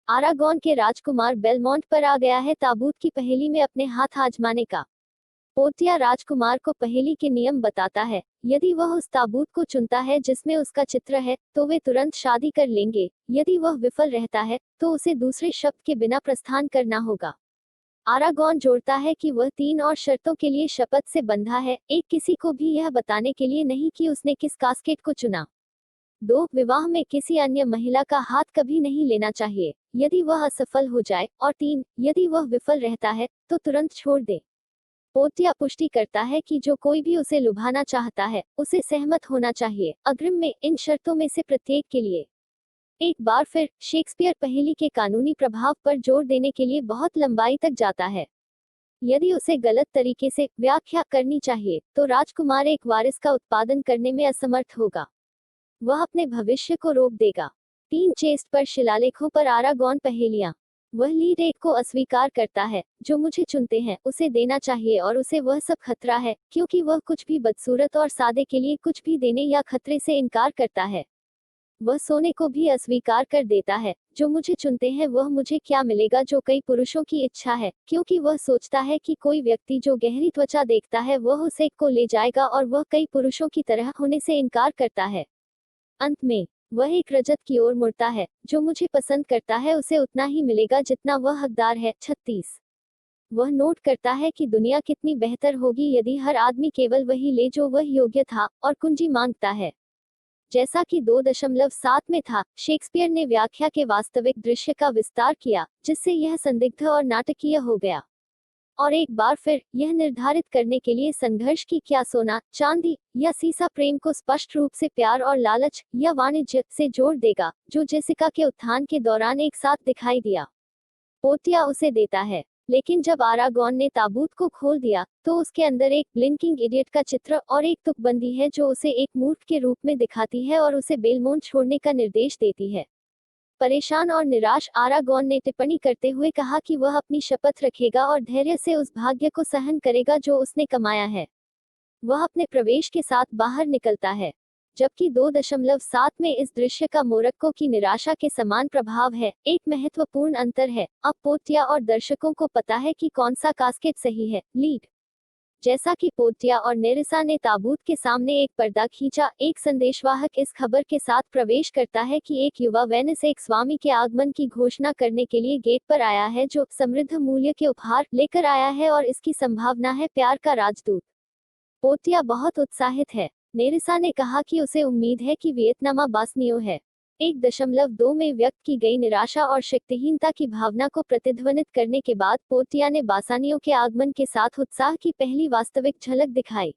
Aragon के राजकुमार Belmont पर आ गया है ताबूत की पहेली में अपने हाथ आजमाने का। पोतिया राजकुमार को पहेली के नियम बताता है। यदि वह उस ताबूत को चुनता है जिसमें उसका चित्र है तो वे तुरंत शादी कर लेंगे। यदि वह विफल रहता है तो उसे दूसरे शब्द के बिना प्रस्थान करना होगा। आरागॉन जोड़ता है कि वह 3 और शर्तों के लिए शपथ से बंधा है। एक, किसी को भी यह बताने के लिए नहीं कि उसने किस कास्केट को चुना। 2, विवाह में किसी अन्य महिला का हाथ कभी नहीं लेना चाहिए यदि वह असफल हो जाए। और 3, यदि वह विफल रहता है तो तुरंत छोड़ दे। पोतिया पुष्टि करता है कि जो कोई भी उसे लुभाना चाहता है उसे सहमत होना चाहिए अग्रिम में इन शर्तों में से प्रत्येक के लिए। एक बार फिर शेक्सपियर पहेली के कानूनी प्रभाव पर जोर देने के लिए बहुत लंबाई तक जाता है। यदि उसे गलत तरीके से व्याख्या करनी चाहिए तो राजकुमार एक वारिस का उत्पादन करने में असमर्थ होगा। वह अपने भविष्य को रोक देगा। 3, चेस्ट पर शिलालेखों पर आरागॉन पहेलियां। वह लीड एक को अस्वीकार करता है। जो मुझे चुनते हैं उसे देना चाहिए और उसे वह सब खतरा है क्योंकि वह कुछ भी बदसूरत और सादे के लिए कुछ भी देने या खतरे से इनकार करता है। वह सोने को भी अस्वीकार कर देता है। जो मुझे चुनते हैं वह मुझे क्या मिलेगा जो कई पुरुषों की इच्छा है क्योंकि वह सोचता है कि कोई व्यक्ति जो गहरी त्वचा देखता है वह उस एक को ले जाएगा और वह कई पुरुषों की तरह होने से इनकार करता है। अंत में वह एक रजत की ओर मुड़ता है। जो मुझे पसंद करता है उसे उतना ही मिलेगा जितना वह हकदार है। 36, वह नोट करता है कि दुनिया कितनी बेहतर होगी यदि हर आदमी केवल वही ले जो वह योग्य था और कुंजी मांगता है। जैसा कि 2.7 में था, शेक्सपियर ने व्याख्या के वास्तविक दृश्य का विस्तार किया जिससे यह संदिग्ध और नाटकीय हो गया। और एक बार फिर यह निर्धारित करने के लिए संघर्ष की क्या सोना, चांदी या सीसा प्रेम को स्पष्ट रूप से प्यार और लालच या वाणिज्य से जोड़ देगा जो जेसिका के उत्थान के दौरान एक साथ दिखाई दिया। पोतिया उसे देता है। लेकिन जब आरागॉन ने ताबूत को खोल दिया तो उसके अंदर एक ब्लिंकिंग इडियट का चित्र और एक तुकबंदी है जो उसे एक मूर्ख के रूप में दिखाती है और उसे बेलमोंट छोड़ने का निर्देश देती है। परेशान और निराश आरागॉन ने टिप्पणी करते हुए कहा कि वह अपनी शपथ रखेगा और धैर्य से उस भाग्य को सहन करेगा जो उसने कमाया है। वह अपने प्रवेश के साथ बाहर निकलता है। जबकि 2.7 में इस दृश्य का मोरक्को की निराशा के समान प्रभाव है। एक महत्वपूर्ण अंतर है, अब पोतिया और दर्शकों को पता है कि कौन सा कास्केट सही है। लीड, जैसा कि पोतिया और नेरिसा ने ताबूत के सामने एक पर्दा खींचा, एक संदेशवाहक इस खबर के साथ प्रवेश करता है कि एक युवा वेनिस एक स्वामी के आगमन की घोषणा करने के लिए गेट पर आया है जो समृद्ध मूल्य के उपहार लेकर आया है और इसकी संभावना है प्यार का राजदूत। पोतिया बहुत उत्साहित है। नेरिसा ने कहा कि उसे उम्मीद है कि वियतनामा बासनियो है। 1.2 में व्यक्त की गई निराशा और शक्तिहीनता की भावना को प्रतिध्वनित करने के बाद पोतिया ने बासानियों के आगमन के साथ उत्साह की पहली वास्तविक झलक दिखाई।